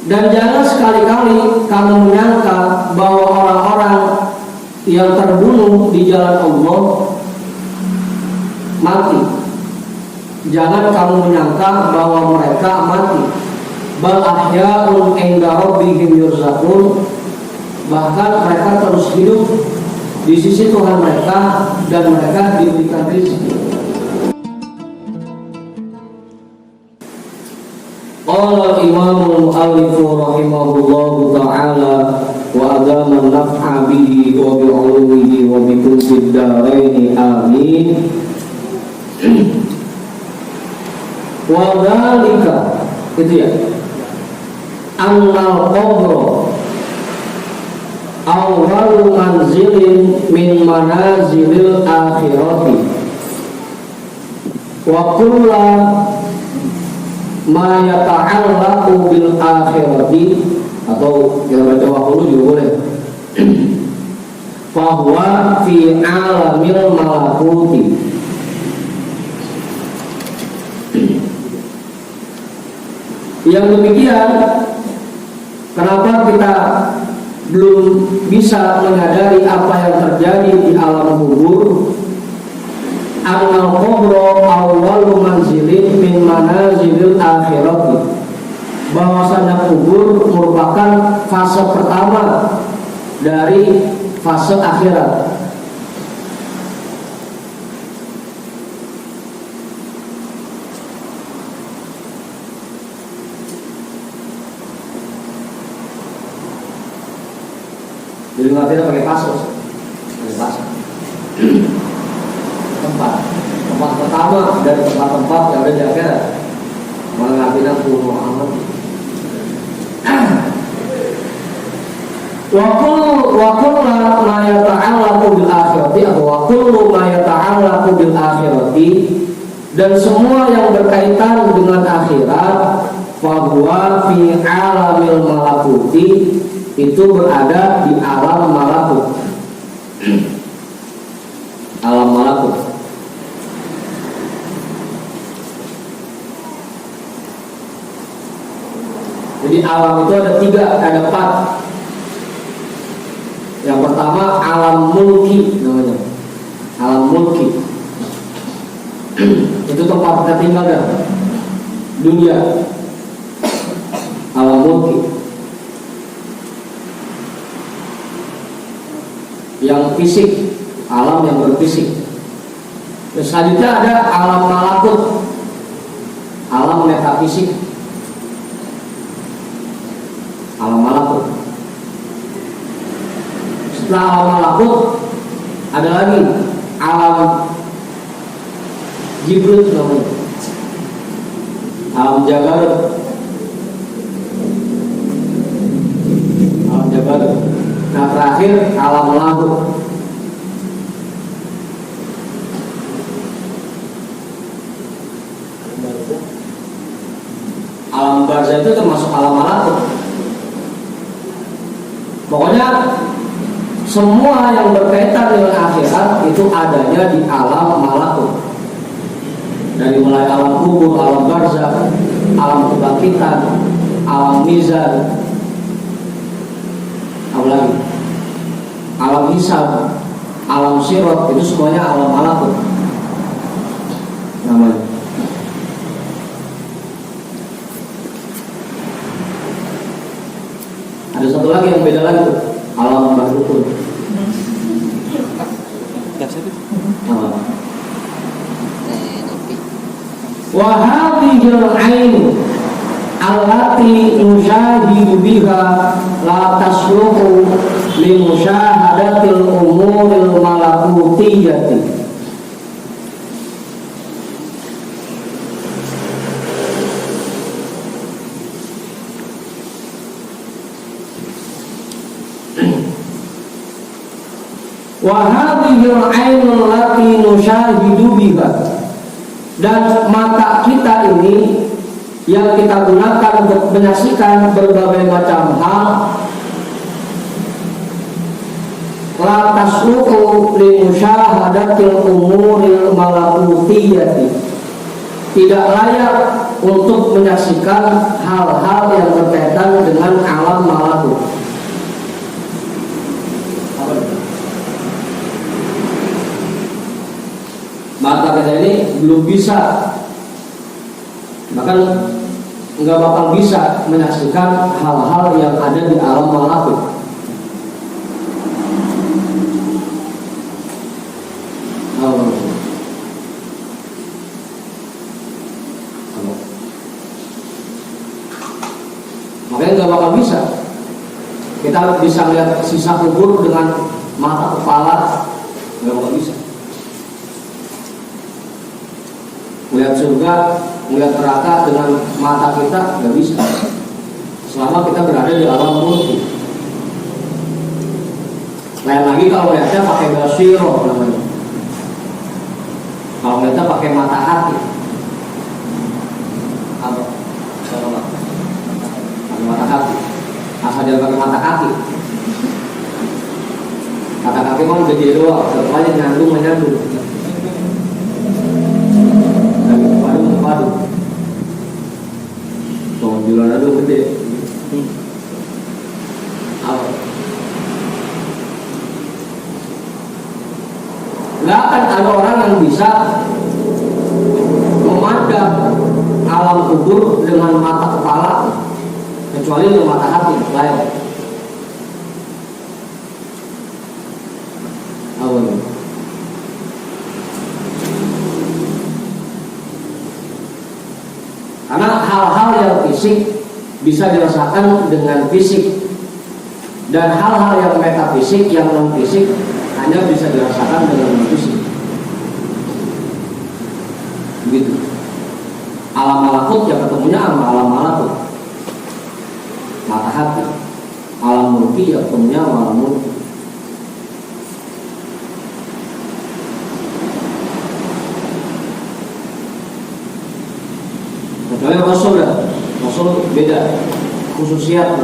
Dan jangan sekali-kali kamu menyangka bahwa orang-orang yang terbunuh di jalan Allah mati. Jangan kamu menyangka bahwa mereka mati. Bal ahya'un 'inda rabbihim yurzaqun. Bahkan mereka terus hidup di sisi Tuhan mereka dan mereka diberikan rezeki. Qala Imamul Mu'allif rahimahullahu ta'ala wa adama an-naf'a bihi wa bi'ulumihi wa bi kulli daraini amin. Wa dzalika itu ya. Annal qabra awwalu manzilin min manazilil akhirati wa kullu ma yata'allaqu bil akhirati, atau yang baca wakulu juga boleh. Fahuwa fi alamil malakuti. Yang demikian, kenapa kita belum bisa menyadari apa yang terjadi di alam kubur? Annal qabra awwalu manzilin min manazilil akhirati. Bahwasanya kubur merupakan fase pertama dari fase akhirat. Jadi ngertinya pakai fase. Pakai fase. tempat pertama dari tempat-tempat yang ada di akhirat. Mengartikan Tuhan Muhammad. Wa kullu ma yata'allaqu bil akhirati, atau wa kullu ma yata'allaqu bil akhirati, dan semua yang berkaitan dengan akhirat, fa huwa fi alamil malakuti, itu berada di alam malakut. Alam malakut. Jadi alam itu ada 3, ada 4. Yang pertama alam mulki namanya. Alam mulki. Itu tempat kita tinggal dan dunia. Alam mulki. Yang fisik, alam yang berfisik. Terus selanjutnya ada alam malakut, alam metafisik, alam malakut. Setelah alam malakut ada lagi alam jibrut namanya, alam jabarut, alam jabarut. Nah terakhir alam lahut. Alam barzah itu termasuk alam malakut. Pokoknya semua yang berkaitan dengan akhirat itu adanya di alam malakut. Dari mulai alam kubur, alam barzah, alam kebangkitan, alam mizan, apalagi alam hisab, alam sirat, itu semuanya alam malakut namanya. Ada satu lagi yang beda lagi tuh, alam barzukun. Wa hadhil ain allati nushahidu biha la tasluhu li musyahadatil umuril malakutiyyati. Wa hadhil ainul lati nushahidu biha, dan mata kita ini yang kita gunakan untuk menyaksikan berbagai macam hal, la tasluhu li musyahadatil umuril malakutiyyati, tidak layak untuk menyaksikan hal-hal yang berkaitan dengan belum bisa, bahkan nggak bakal bisa menyaksikan hal-hal yang ada di alam malakut. Makanya nggak bakal bisa. Kita bisa lihat sisa kubur dengan mata kepala, nggak bakal bisa. Melihat surga, melihat neraka dengan mata kita nggak bisa. Selama kita berada di alam mulki. Lain lagi kalau lihatnya pakai basiro namanya. Kalau lihatnya pakai mata hati. Apa? Pakai mata hati. Asal jangan pakai mata kaki. Mata kaki kan gede doang, semuanya nyandung menyandung. Waduh. Tuh jualan aduh gede. Apa? Nggak akan ada orang yang bisa memandang alam kubur dengan mata kepala kecuali dengan mata hati lain. Awalnya. Karena hal-hal yang fisik bisa dirasakan dengan fisik, dan hal-hal yang metafisik, yang non fisik hanya bisa dirasakan dengan non fisik. Begitu. Alam malakut yang ketemunya sama alam malakut, mata hati. Alam mulki yang ketemunya sama alam mulki. Kecuali Rasul ya, Rasul beda khususiat.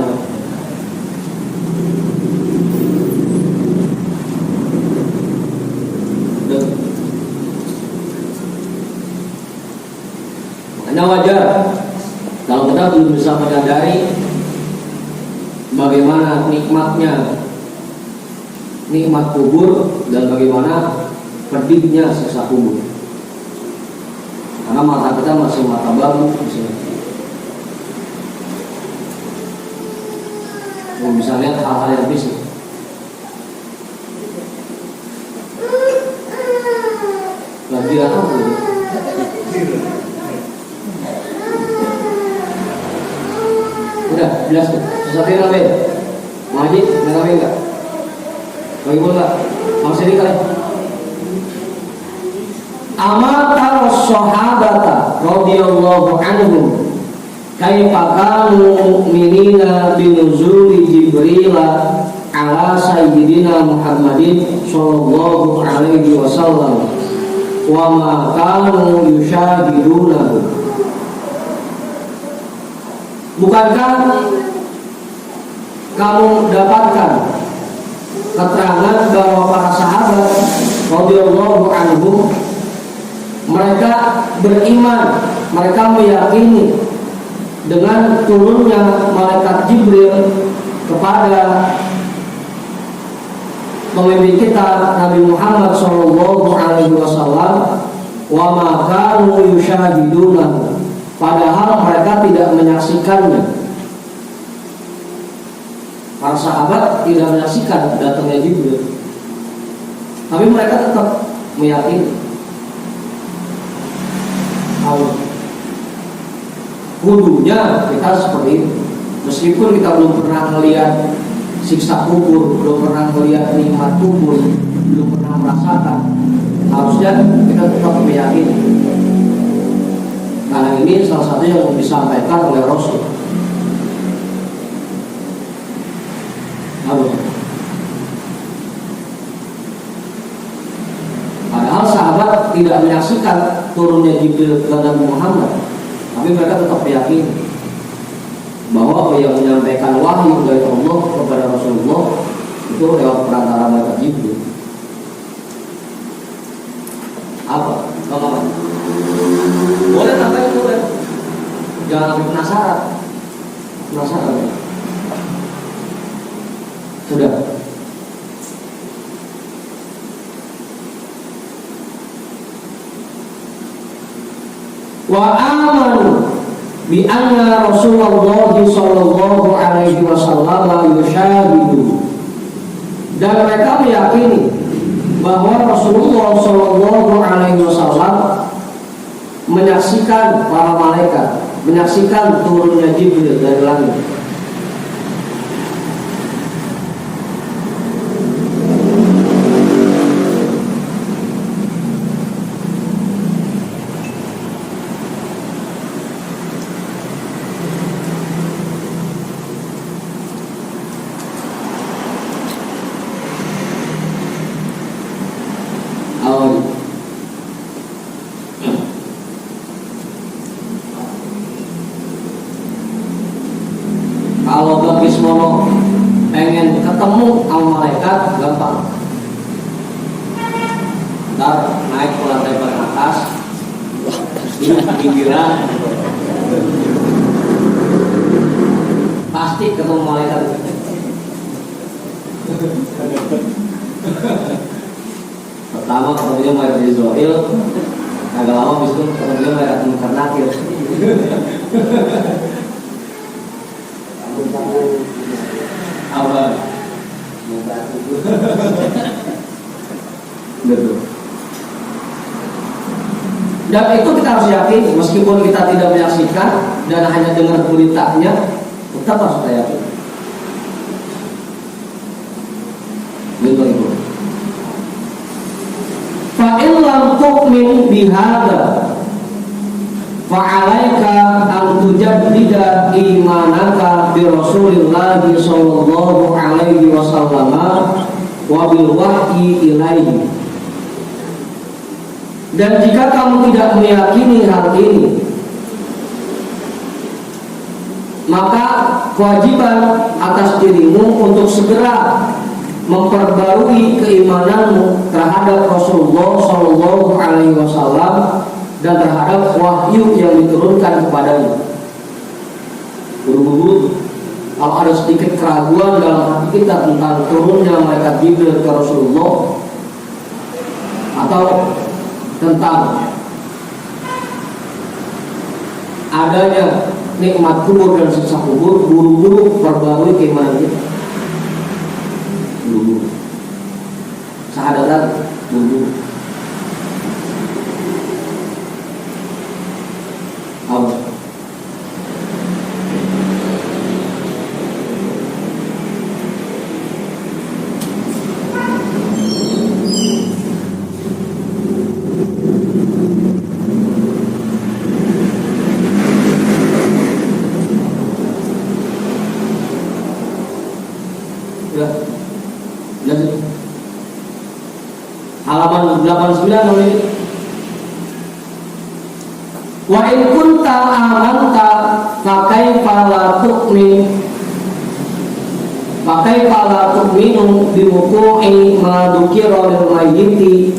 Makanya wajar kalau kita belum bisa menyadari bagaimana nikmatnya nikmat kubur dan bagaimana pedihnya siksa kubur. Karena mata kita masih mata baru, belum bisa lihat hal-hal yang fisik. Lagi apa tuh? Udah, jelas tuh. Sesuatu yang lain. Wajib, nggak enggak? Bagi bola, mau sedih kali. Amata sahabata radhiyallahu anhum kaifa kanu mu'minina binuzuli Jibril ala sayyidina Muhammadin sallallahu alaihi wasallam wa ma kanu yushahidunahu. Bukankah kamu dapatkan keterangan bahwa para sahabat radhiyallahu anhum mereka beriman, mereka meyakini dengan turunnya malaikat Jibril kepada pemimpin kita Nabi Muhammad sallallahu alaihi wasallam, wa ma kanu yushahidunahu, padahal mereka tidak menyaksikannya. Para sahabat tidak menyaksikan datangnya Jibril, tapi mereka tetap meyakini. Kudunya kita seperti itu. Meskipun kita belum pernah melihat siksa kubur, belum pernah melihat nikmat kubur, belum pernah merasakan, harusnya kita tetap meyakini. Karena ini salah satu yang disampaikan oleh Rasul. Padahal sahabat tidak menyaksikan turunnya Jibril ke Nabi Muhammad, tapi mereka tetap yakin bahwa yang menyampaikan wahyu dari Allah kepada Rasulullah itu lewat perantara malaikat Jibril. Apa? Apa? Boleh tambahin, boleh. Jangan sampai penasaran. Penasaran. Sudah. wa amanu bi anna Rasulullah sallallahu alaihi wasallam yushahidu, dan mereka meyakini bahwa Rasulullah sallallahu alaihi wasallam menyaksikan para malaikat, menyaksikan turunnya Jibril dari langit. Kalau bagi semono pengen ketemu sama malaikat gampang. Ntar naik ke lantai paling atas, di pinggiran, pasti ketemu malaikat. Pertama ketemunya malaikat Israel, agak lama habis itu ketemunya malaikat Munkar Nakir. Apa? Betul. Dan itu kita harus yakin, meskipun kita tidak menyaksikan dan hanya dengar beritanya, tetap harus kita yakin. Betul itu. Fa in lam tu'min bihadza fa'alaika an tujaddida imanaka bi Rasulillah sallallahu alaihi wasallam wa bil wahyi ilaihi. Dan jika kamu tidak meyakini hal ini, maka kewajiban atas dirimu untuk segera memperbarui keimananmu terhadap Rasulullah sallallahu alaihi wasallam dan terhadap wahyu yang diturunkan kepadanya. Buru-buru kalau ada sedikit keraguan dalam hati kita tentang turunnya malaikat Jibril ke Rasulullah atau tentang adanya nikmat kubur dan siksa kubur, buru-buru perbarui keimanan kita. Buru-buru syahadat, buru-buru. Halaman 89 ini. Wa in kunta amanta fa kaifa la tu'min fa kaifa la tu'minu bi wuqu'i ma dzukira lil mayyiti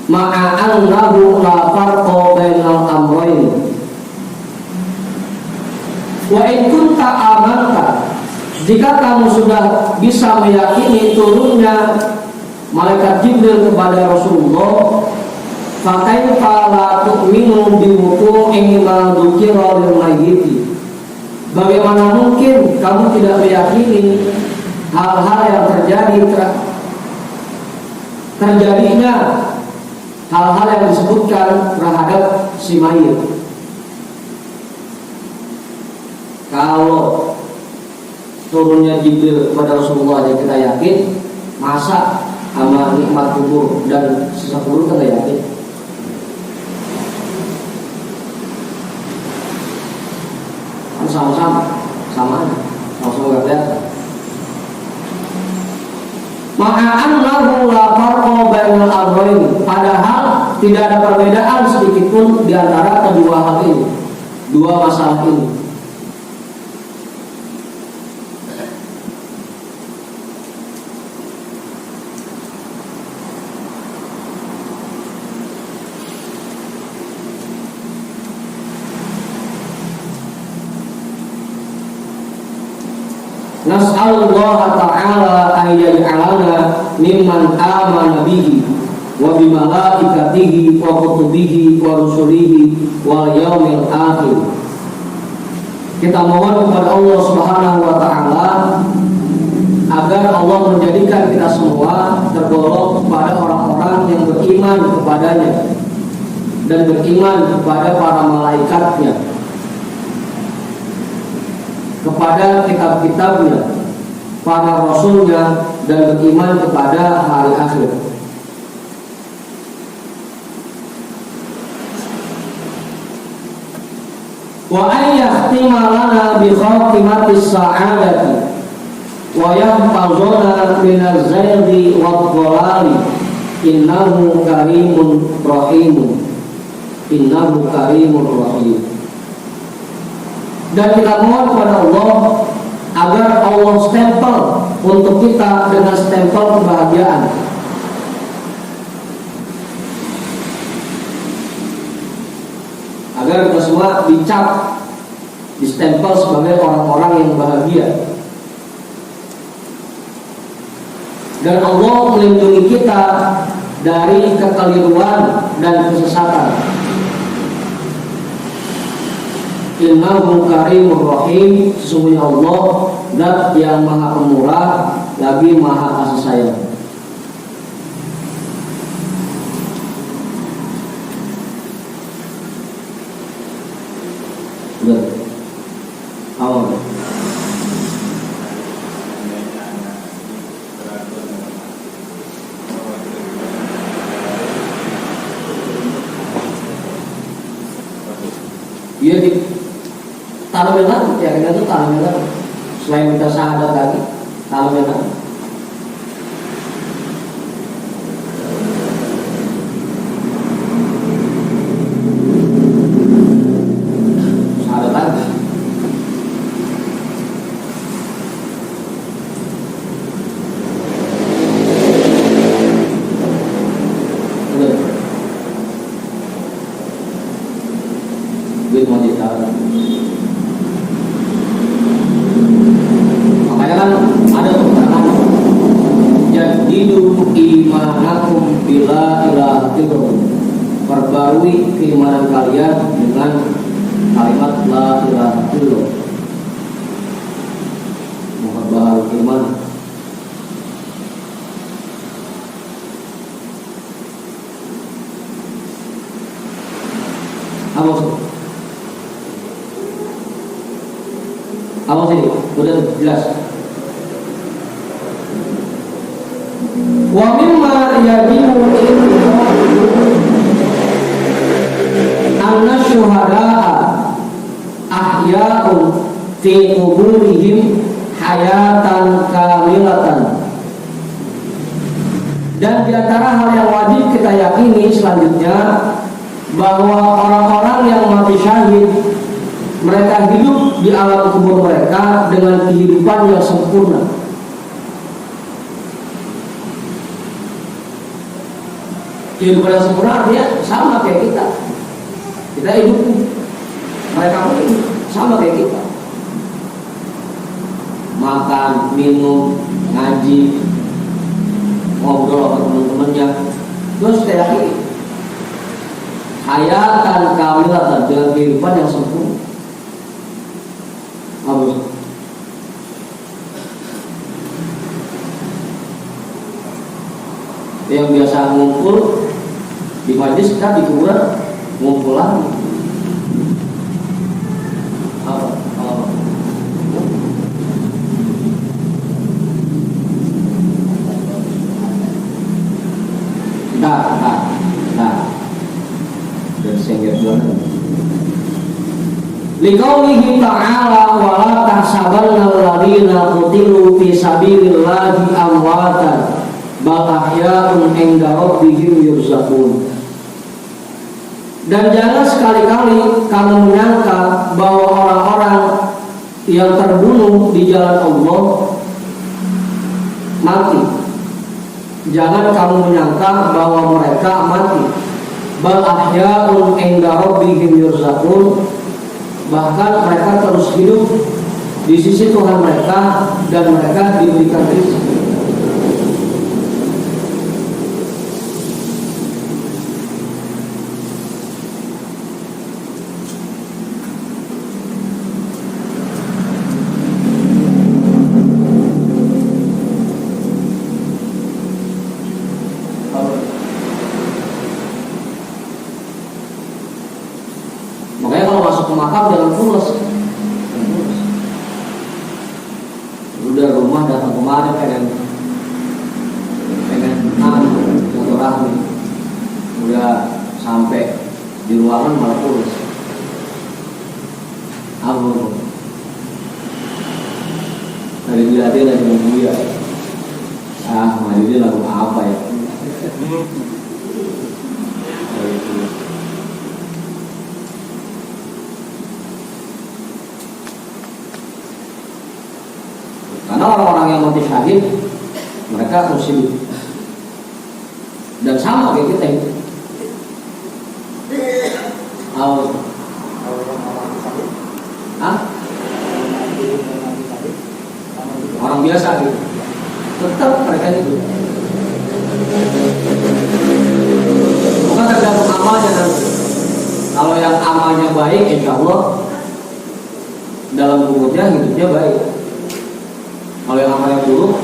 ma'a annahu la farqa bainal amrayn. Wa in kunta amanta, jika kamu sudah bisa meyakini turunnya malaikat Jibril kepada Rasulullah, fa kaifa la tu'minu bi wuqu'i ma dzukira lil mayyiti. Bagaimana mungkin kamu tidak meyakini hal-hal yang terjadinya hal-hal yang disebutkan terhadap si mayit? Kalau turunnya Jibril kepada Rasulullah yang kita yakin, masa sama nikmat kubur dan sisa kubur kita yakin? Kan sama-sama aja, sama-sama gak kelihatan. Ma'an lahu la farqa bainal amrayn, padahal tidak ada perbedaan sedikit pun di antara kedua hal ini, dua masalah ini. Nas'alullah ta'ala an yaj'alana mimman amana bihi wa bi malaikatihi wa kutubihi wa rusulihi wal yaumil akhir. Kita mohon kepada Allah Subhanahu wa taala agar Allah menjadikan kita semua tergolong kepada orang-orang yang beriman kepadanya dan beriman kepada para malaikatnya, kepada kitab-kitabnya, para rasulnya, dan beriman kepada hari akhir. Wa an yahtima lana bi khatimatis sa'adati wa yahfazuna minaz zayghi wadh-dhalali innahu karimun rahimun. Innahu karimun rahim. Dan kita mohon kepada Allah agar Allah stempel untuk kita dengan stempel kebahagiaan, agar kita semua dicap, distempel sebagai orang-orang yang bahagia. Dan Allah melindungi kita dari kekeliruan dan kesesatan. Innahu karimur rahim. Sesungguhnya Allah Zat yang maha pemurah lagi maha kasih sayang. Awal. Iya di Talamelan, ya kita tuh talamelan. Selain kita syahadat lagi, talamelan. Syahadat lagi. Duit mau ditaruh. Imanakum bila ilaha illallah. Perbarui keimanan kalian dengan kalimat la ilaha illallah. Memperbaharui keimanan. Apa sih? Udah jelas. Wa mimma yajibu anna syuhada'a ahya'un fi quburihim hayatan kamilatan. Dan di antara hal yang wajib kita yakini selanjutnya bahwa orang-orang yang mati syahid mereka hidup di alam kubur mereka dengan kehidupan yang sempurna. Kehidupan yang sempurna artinya sama kayak kita. Kita hidup, mereka pun hidup sama kayak kita. Makan, minum, ngaji, ngobrol sama teman-temannya. Terus kita yakini hayatan kamilatan dengan kehidupan yang sempurna. Bagus. Yang biasa ngumpul di majlis, kita di kuburan ngumpul lagi. Apa? Nah. Dan sehingga bulan. Liqaulihi ta'ala wa la tahsabanna alladziina qutilu fi sabilillahi amwatan bal ahya'un 'inda rabbihim yurzaqun. Dan jangan sekali-kali kamu menyangka bahwa orang-orang yang terbunuh di jalan Allah mati. Jangan kamu menyangka bahwa mereka mati. Bal ahya'un 'inda rabbihim yurzaqun. Bahkan mereka terus hidup di sisi Tuhan mereka dan mereka diberikan rezeki. mah datang kemarin pengen silaturahmi, udah sampai di ruangan malah pulas. Abu dari dia lagi nunggu ya. Maju dia lagu apa ya? Karena orang-orang yang mati syahid mereka harus hidup dan sama kayak kita itu. Orang biasa gitu, tetap mereka hidup. Bukan tergantung amalnya nanti. Kalau yang amalnya baik, insya Allah dalam kuburnya hidupnya baik. Kalau yang amalnya buruk,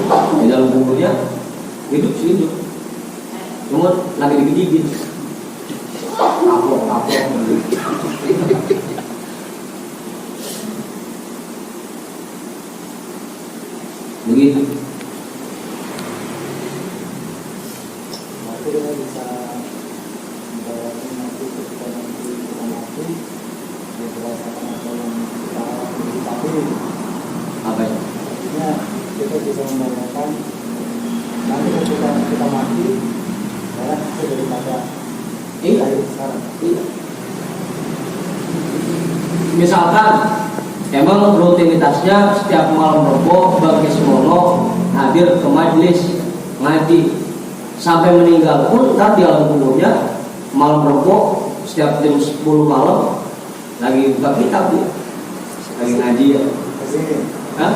di dalam kuburnya hidup sih hidup. Cuma lagi digigit. Kapok. Begitu. Maka dia bisa membayangkan nanti ketika nanti kita mati, dia merasakan apa yang kita miliki. Apa ya? Artinya kita bisa membayangkan nanti ketika kita mati, saya itu daripada sekarang. Iya. Misalkan emang rutinitasnya setiap malam Rebo bagi semono hadir ke majelis ngaji sampai meninggal pun ntar di alam kuburnya malam Rebo setiap jam 10 malam lagi buka kitab dia lagi ngaji ya. Hah?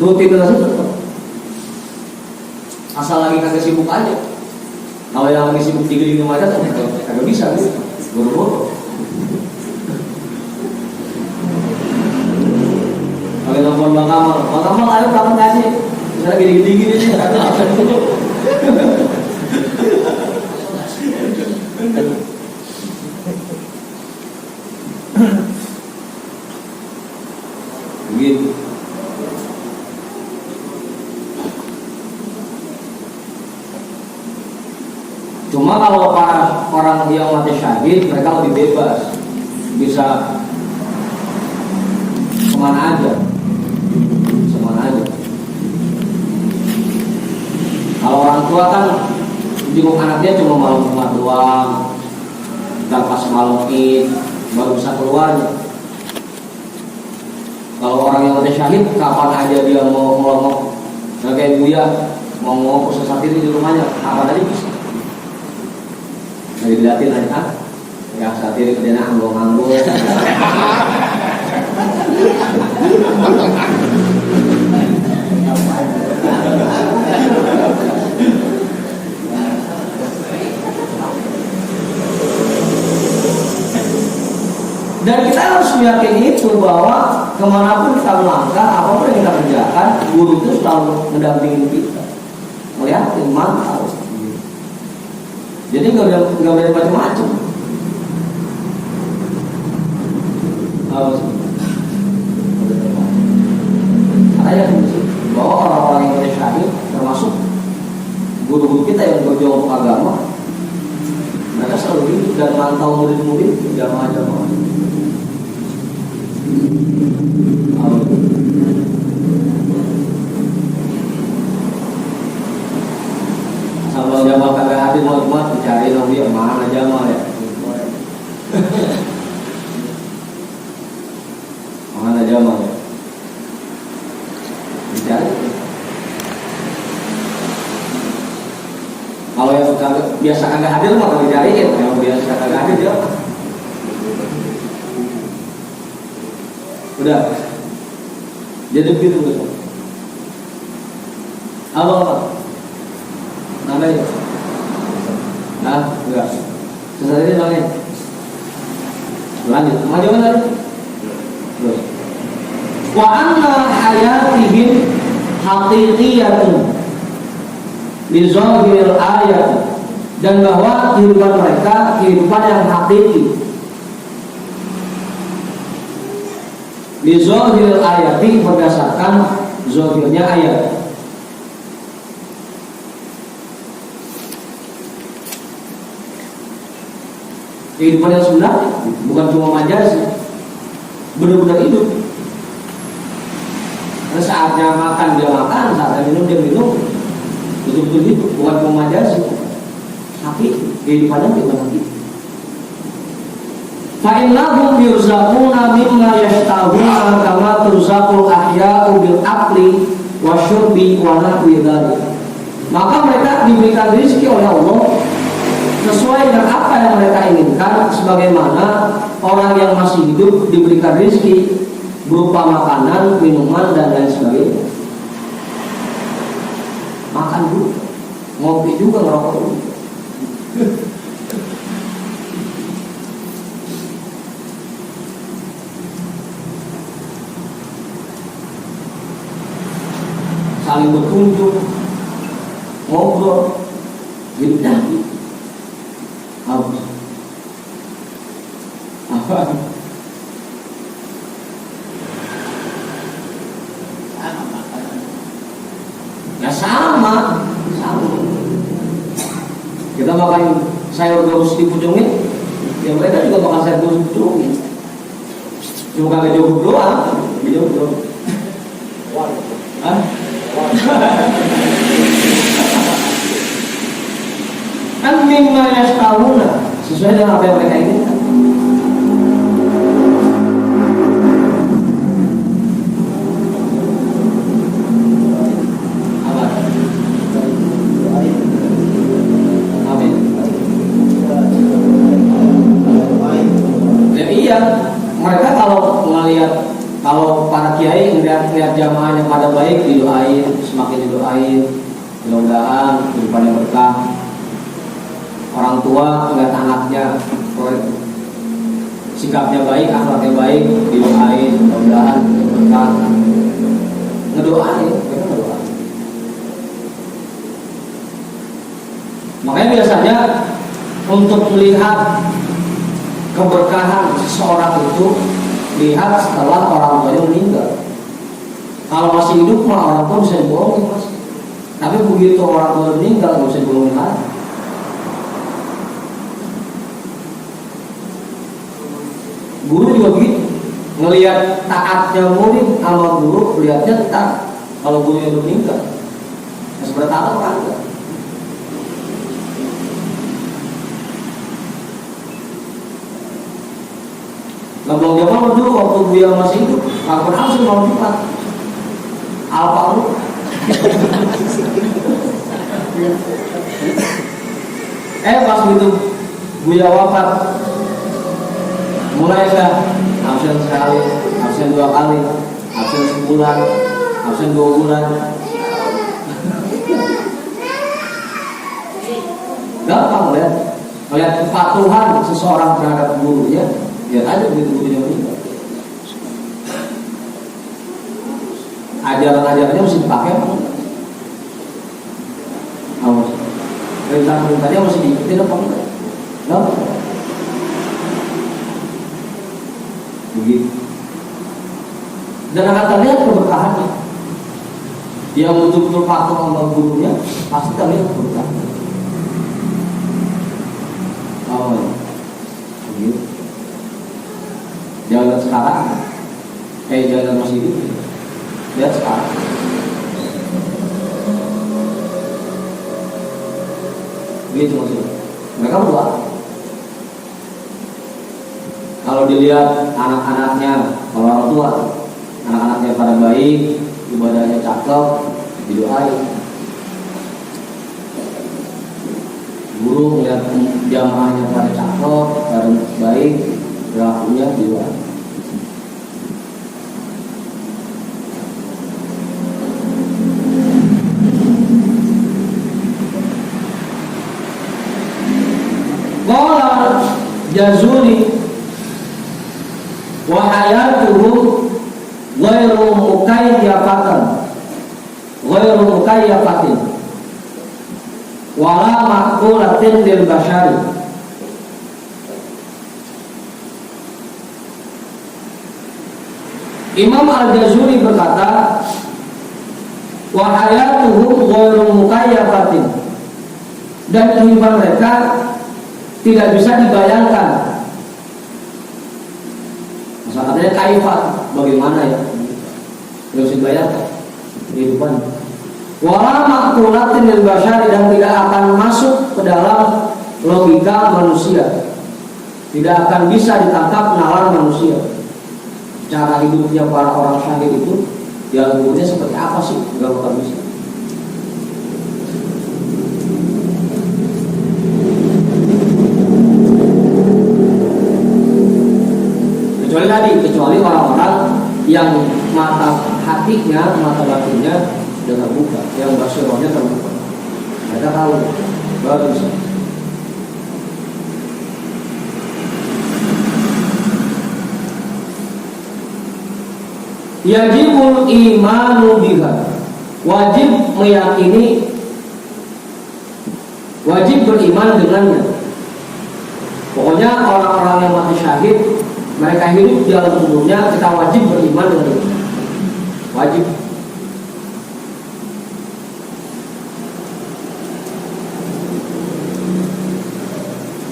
Rutinitas itu tetap. Asal lagi kagak sibuk aja. Kalau yang lagi sibuk di rumah aja kagak bisa gitu. Buru-buru. Kalau telepon Bang Kamal ayo berangkat ngaji. Misalnya gini-gini nih. Begitu. Cuma kalau para orang yang mati syahid mereka lebih bebas, bisa kemana aja. Kalau orang tua kan jenguk anaknya cuma malam Jumat doang, dan pas malam Id baru bisa keluarnya. Kalau orang yang mati syahid kapan aja dia mau ngomong, kayak Buya mau ngomong khusus satiri di rumahnya, kapan aja bisa. Jadi dilihatin aja, ya satiri kerjanya anggung-anggung. Dan kita harus meyakini itu bahwa kemanapun kita melangkah, apapun yang kita kerjakan, guru itu selalu mendampingi kita, melihatin mantap. Jadi nggak boleh macam-macam. Saya bahwa orang-orang yang bersyahid termasuk guru-guru kita yang berjuang untuk agama, mereka selalu hidup dan mantau murid-murid jamaah-jamaah. Kalau jamaah kagak hadir mau dicari dong dia mana jamaah ya? Mana jamaah ya? Dicari. Kalau yang biasa kagak hadir mah dicariin, yang biasa kagak hadir dia. Udah. Jadi begitu betul. Apa? Nanda ya? Nah, enggak. Selesai ini bang. Lanjut. Maju kan tadi? Terus. Wa anna hayatihim haqiqiyatun bi zahiril ayat, dan bahwa kehidupan mereka kehidupan yang hakiki. Li zahiril ayati, berdasarkan zahirnya ayat. Kehidupan yang sebenarnya bukan cuma majas, benar-benar hidup. Nah, saatnya makan dia makan, saatnya minum dia minum, betul-betul hidup, bukan cuma majas, tapi kehidupannya benar hidup. Fa innahum yurzaquna mimma yashtahuna kama turzaqul ahya'u bil aqli wasyurbi wa nahwi dzalik. Maka mereka diberikan rezeki oleh Allah sesuai dengan apa yang mereka inginkan, sebagaimana orang yang masih hidup diberikan rezeki berupa makanan, minuman, dan lain sebagainya. Makan dulu, ngopi juga, ngerokok dulu. Saling berkunjung, ngobrol, hidup nanti. Apa? Ya sama. Kita makan sayur gabus dipucungin, ya mereka juga makan sayur gabus dipucungin. Cuma kagak cukup doang, cukup. Hah? Kan mimma yashtahuna, sesuai dengan apa yang mereka inginkan. Mereka kalau para kiai melihat jamaahnya pada baik, didoain, semakin didoain, mudah-mudahan kehidupannya berkah. Orang tua melihat anaknya sikapnya baik, akhlaknya baik, didoain, mudah-mudahan berkah. Ngedoain, mereka ngedoain. Makanya biasanya untuk melihat keberkahan seseorang itu lihat setelah orang tuanya meninggal. Kalau masih hidup mah orang tua bisa dibohongin, Mas. Tapi begitu orang tua meninggal nggak bisa dibohongin lagi. Guru juga begitu, ngelihat taatnya murid sama guru, lihatnya taat. Kalau gurunya udah meninggal, sebenarnya taat apa enggak? Lambang Jamal dulu waktu Buya masih hidup, nggak pernah sih mau Jumat. Apa lu? Pas gitu Buya wafat, mulai saya absen sekali, absen 2 kali, absen sebulan, absen 2 bulan. Gampang melihat kepatuhan seseorang terhadap gurunya. Lihat aja begitu gurunya meninggal. Ajaran-ajarannya mesti dipakai apa enggak? Awas. Perintah-perintahnya mesti diikutin apa enggak? Enggak. Begitu. Dan akan lihat keberkahannya. Yang betul-betul patuh sama gurunya, pasti kita lihat keberkahannya. Begitu. Jangan sekarang, jangan masih hidup. Lihat sekarang. Begitu maksudnya. Mereka berdoa. Kalau dilihat anak-anaknya, kalau orang tua, anak-anaknya pada baik, ibadahnya cakep, didoain. Guru melihat jamaahnya pada cakep, pada baik, perilakunya didoain. Qala Jazuli wa hayatuhum ghairu mukayyafatin wala maqulatin lil bashari. Imam Al-Jazuli berkata, wa hayatuhum ghairu mukayyafatin, dan kehidupan mereka tidak bisa dibayangkan. Masalahnya kaifat, bagaimana ya? Tidak bisa dibayangkan kehidupan. Wala maqulatin lil basyari, dan tidak akan masuk ke dalam logika manusia. Tidak akan bisa ditangkap nalar manusia. Cara hidupnya para orang syahid itu, jalan hidupnya seperti apa sih? Enggak bakal bisa. Kecuali orang-orang yang mata hatinya, mata batinnya sudah terbuka, yang basirohnya terbuka. Mereka tahu, baru bisa. Yajibul imanu biha, wajib meyakini, wajib beriman dengannya. Pokoknya orang-orang yang mati syahid, mereka hidup di dalam tubuhnya, kita wajib beriman dengan itu. Wajib.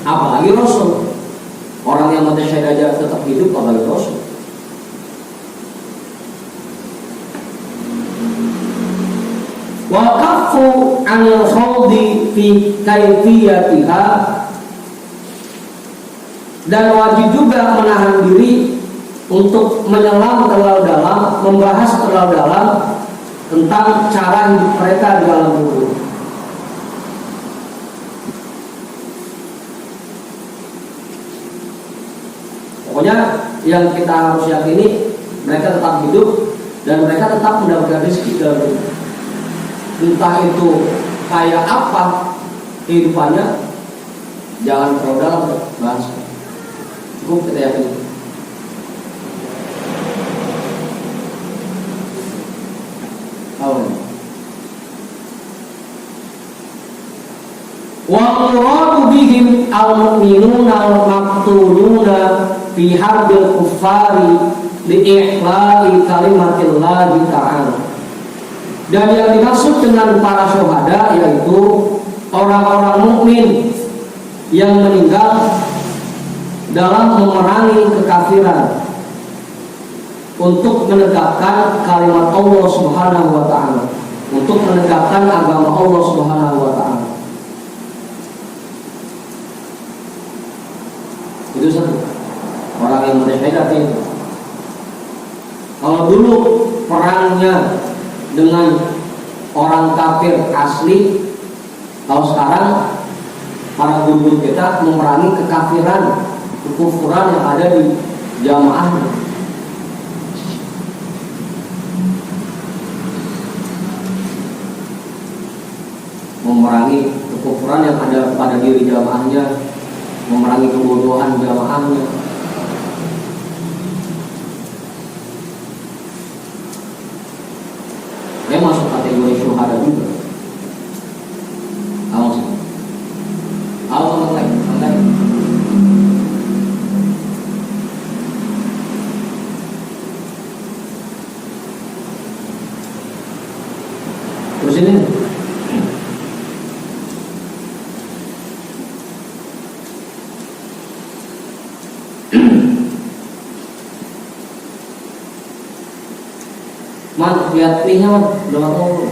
Apalagi Rasul. Orang yang mati syahid aja tetap hidup, apalagi Rasul. Wa kafu 'anil khawdi fi kaifiyatiha, dan wajib juga menahan diri untuk menyelam terlalu dalam, membahas terlalu dalam tentang cara hidup mereka di dalam kubur. Pokoknya yang kita harus yakini, mereka tetap hidup dan mereka tetap mendapatkan rezeki dalam hidup. Entah itu kayak apa kehidupannya, jangan terlalu dalam bahas. Cukup kita yakin. Wa muradu bihim al-mu'minuna al-maqtuluna fi harbil kuffari li ihla'i kalimatillahi ta'ala. Dan yang dimaksud dengan para syuhada yaitu orang-orang mukmin yang meninggal dalam memerangi kekafiran untuk menegakkan kalimat Allah Subhanahu wa taala, untuk menegakkan agama Allah Subhanahu wa taala. Itu satu. Orang yang merdeka itu. Kalau dulu perangnya dengan orang kafir asli, kalau sekarang para guru kita memerangi kekafiran, kekufuran yang ada di jamaahnya. Memerangi kekufuran yang ada pada diri jamaahnya, memerangi kebodohan jamaahnya. Dia masuk kategori syuhada juga. Awas. Awas santai. Terus ini lihat lihatnya udah tahu.